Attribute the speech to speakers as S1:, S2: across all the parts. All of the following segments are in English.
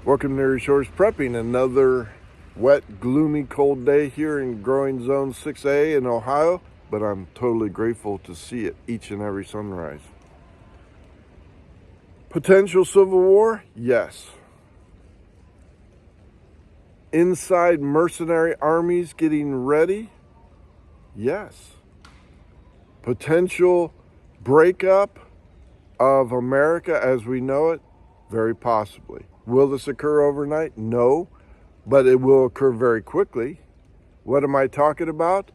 S1: Welcome to Resource Prepping. Another wet, gloomy, cold day here in growing zone 6A in Ohio, but I'm totally grateful to see it each and every sunrise. Potential civil war? Yes. Inside mercenary armies getting ready? Yes. Potential breakup of America as we know it? Very possibly. Will this occur overnight? No, but it will occur very quickly. What am I talking about?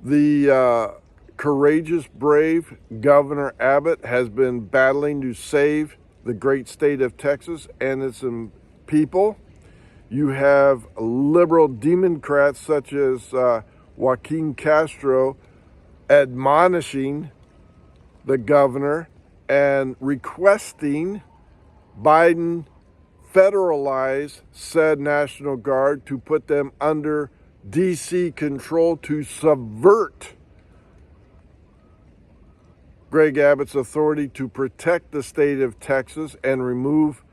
S1: The courageous, brave Governor Abbott has been battling to save the great state of Texas and its people. You have liberal Democrats such as Joaquin Castro admonishing the governor and requesting Biden federalize said National Guard to put them under D.C. control to subvert Greg Abbott's authority to protect the state of Texas and remove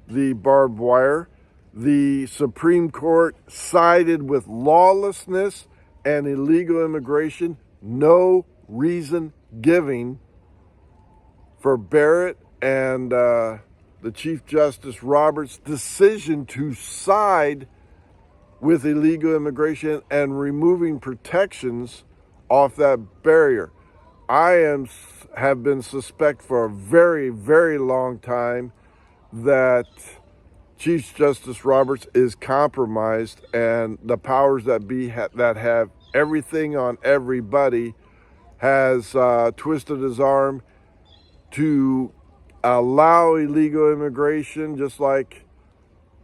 S1: the barbed wire. The Supreme Court sided with lawlessness and illegal immigration, no reason giving for Barrett and the Chief Justice Roberts' decision to side with illegal immigration and removing protections off that barrier. I have been suspect for a very, very long time that Chief Justice Roberts is compromised, and the powers that be that have everything on everybody has twisted his arm to allow illegal immigration, just like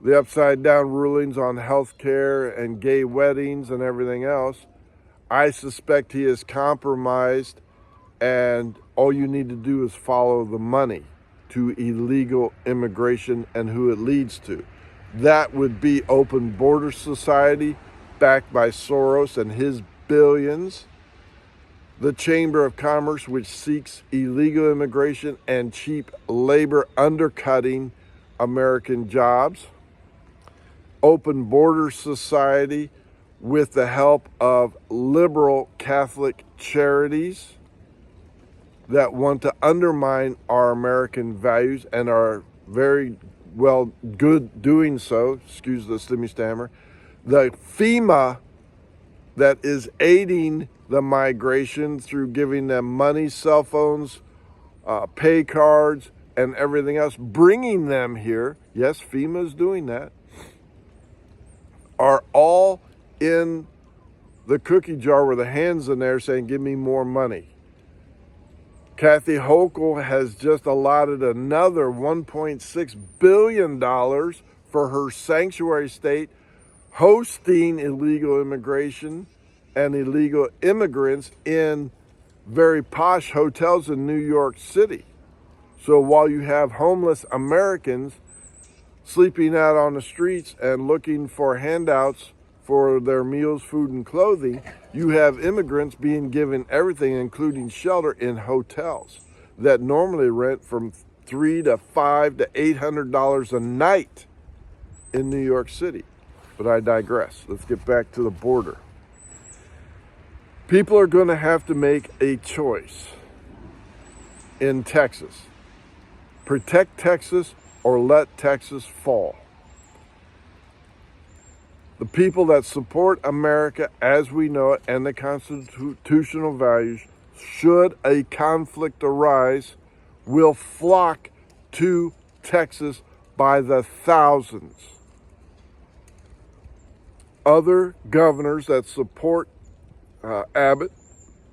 S1: the upside down rulings on health care and gay weddings and everything else. I suspect he is compromised, and all you need to do is follow the money to illegal immigration and who it leads to. That would be open border society backed by Soros and his billions. The Chamber of Commerce, which seeks illegal immigration and cheap labor, undercutting American jobs. Open border society with the help of liberal Catholic charities that want to undermine our American values and are very well good doing so. Excuse the stimmy stammer. The FEMA that is aiding the migration through giving them money, cell phones, pay cards, and everything else, bringing them here. Yes, FEMA is doing that. Are all in the cookie jar with the hands in there saying, give me more money. Kathy Hochul has just allotted another $1.6 billion for her sanctuary state hosting illegal immigration and illegal immigrants in very posh hotels in New York City. So while you have homeless Americans sleeping out on the streets and looking for handouts for their meals, food, and clothing, you have immigrants being given everything, including shelter, in hotels that normally rent from $300 to $500 to $800 a night in New York City. But I digress. Let's get back to the border. People are going to have to make a choice in Texas. Protect Texas or let Texas fall. The people that support America as we know it and the constitutional values, should a conflict arise, will flock to Texas by the thousands. Other governors that support Abbott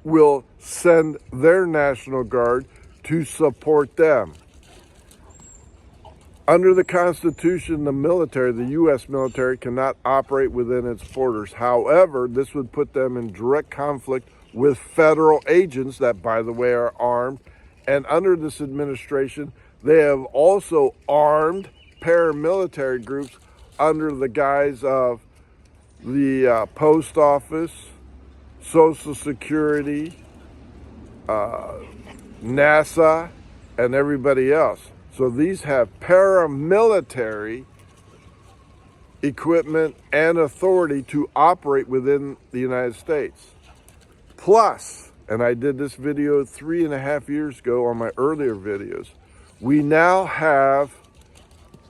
S1: will send their National Guard to support them. Under the Constitution, the military, the U.S. military, cannot operate within its borders. However, this would put them in direct conflict with federal agents that, by the way, are armed. And under this administration, they have also armed paramilitary groups under the guise of the post office, Social Security, NASA, and everybody else. So these have paramilitary equipment and authority to operate within the United States. Plus, and I did this video 3.5 years ago on my earlier videos, we now have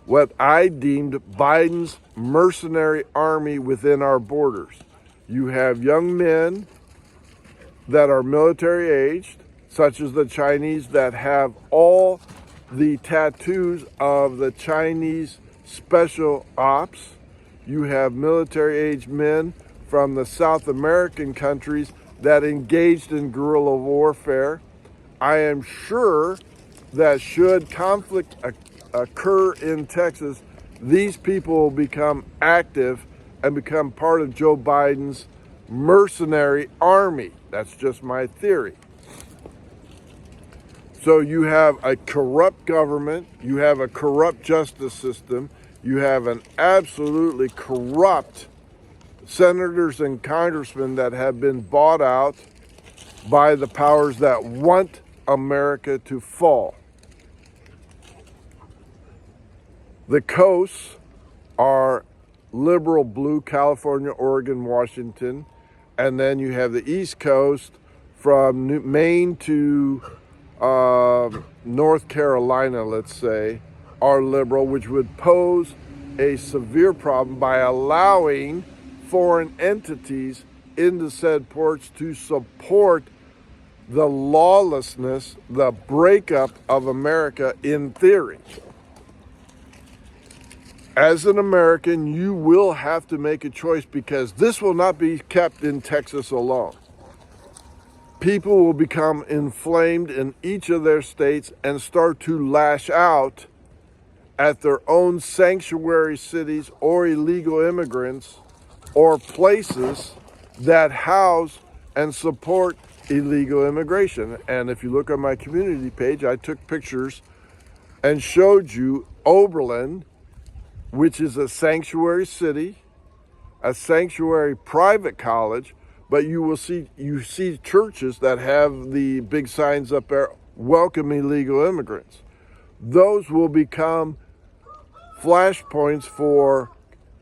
S1: what I deemed Biden's mercenary army within our borders. You have young men that are military aged, such as the Chinese, that have all the tattoos of the Chinese special ops. You have military aged men from the South American countries that engaged in guerrilla warfare. I am sure that should conflict occur in Texas, these people will become active and become part of Joe Biden's mercenary army. That's just my theory. So you have a corrupt government, you have a corrupt justice system, you have an absolutely corrupt senators and congressmen that have been bought out by the powers that want America to fall. The coasts are liberal blue: California, Oregon, Washington, and then you have the East Coast from Maine to North Carolina, let's say, are liberal, which would pose a severe problem by allowing foreign entities into said ports to support the lawlessness, the breakup of America in theory. As an American, you will have to make a choice, because this will not be kept in Texas alone. People will become inflamed in each of their states and start to lash out at their own sanctuary cities or illegal immigrants or places that house and support illegal immigration. And if you look on my community page, I took pictures and showed you Oberlin, which is a sanctuary city, a sanctuary private college, but you see churches that have the big signs up there, welcome illegal immigrants. Those will become flashpoints for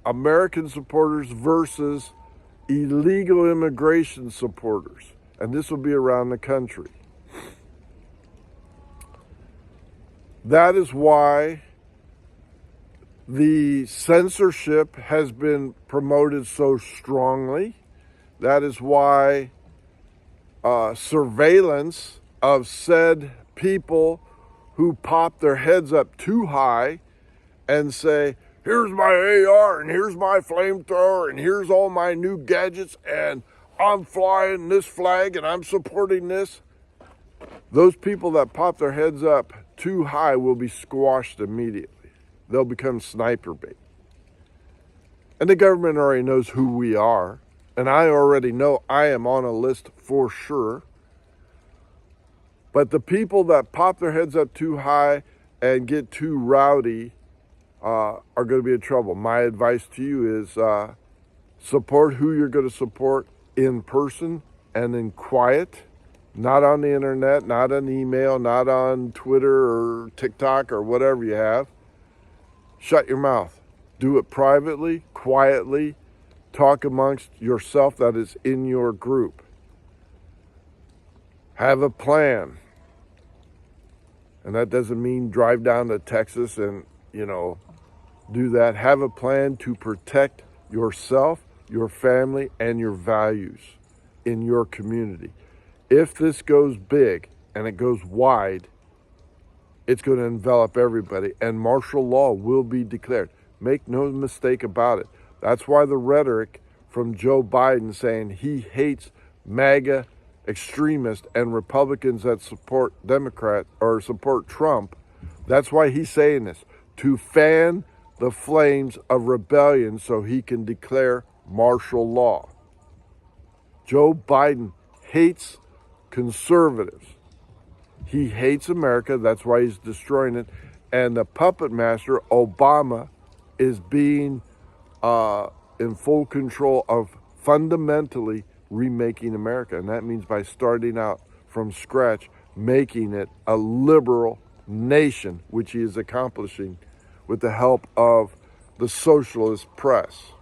S1: American supporters versus illegal immigration supporters. And this will be around the country. That is why the censorship has been promoted so strongly. That is why surveillance of said people who pop their heads up too high and say, here's my AR and here's my flamethrower and here's all my new gadgets and I'm flying this flag and I'm supporting this. Those people that pop their heads up too high will be squashed immediately. They'll become sniper bait. And the government already knows who we are. And I already know I am on a list for sure. But the people that pop their heads up too high and get too rowdy are going to be in trouble. My advice to you is support who you're going to support in person and in quiet. Not on the internet, not on email, not on Twitter or TikTok or whatever you have. Shut your mouth. Do it privately, quietly. Talk amongst yourself that is in your group. Have a plan. And that doesn't mean drive down to Texas and, do that. Have a plan to protect yourself, your family, and your values in your community. If this goes big and it goes wide, it's going to envelop everybody, and martial law will be declared. Make no mistake about it. That's why the rhetoric from Joe Biden saying he hates Maga extremists and Republicans that support Democrat or support Trump, that's why he's saying this, to fan the flames of rebellion so he can declare martial law. Joe Biden hates conservatives. He hates America. That's why he's destroying it. And the puppet master, Obama, is being in full control of fundamentally remaking America. And that means by starting out from scratch, making it a liberal nation, which he is accomplishing with the help of the socialist press.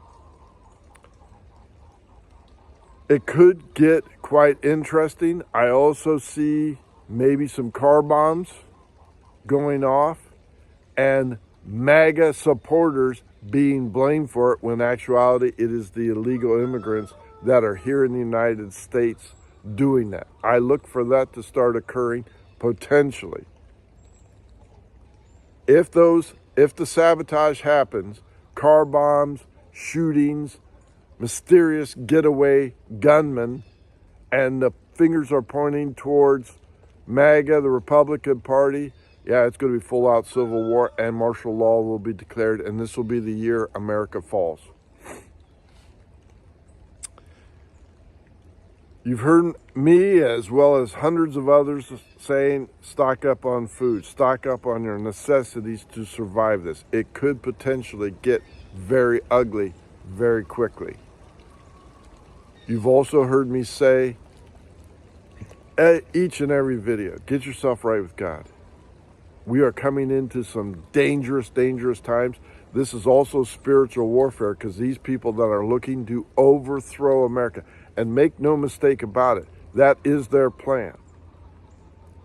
S1: It could get quite interesting. I also see maybe some car bombs going off and Maga supporters being blamed for it, when in actuality it is the illegal immigrants that are here in the United States doing that. I look for that to start occurring potentially. If the sabotage happens, car bombs, shootings, mysterious getaway gunmen, and the fingers are pointing towards MAGA, the Republican Party, yeah, it's going to be full-out civil war, and martial law will be declared, and this will be the year America falls. You've heard me, as well as hundreds of others, saying stock up on food, stock up on your necessities to survive this. It could potentially get very ugly very quickly. You've also heard me say each and every video, get yourself right with God. We are coming into some dangerous, dangerous times. This is also spiritual warfare, because these people that are looking to overthrow America, and make no mistake about it, that is their plan.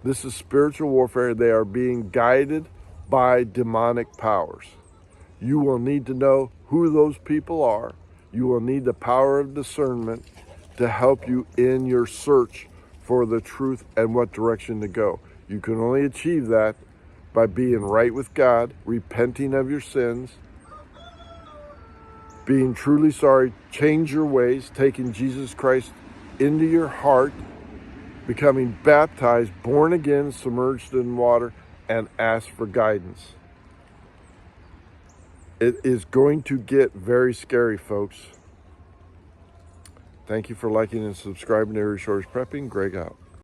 S1: This is spiritual warfare. They are being guided by demonic powers. You will need to know who those people are. You will need the power of discernment to help you in your search for the truth and what direction to go. You can only achieve that by being right with God, repenting of your sins, being truly sorry, change your ways, taking Jesus Christ into your heart, becoming baptized, born again, submerged in water, and ask for guidance. It is going to get very scary, folks. Thank you for liking and subscribing to Rhetoric Prepping. Greg out.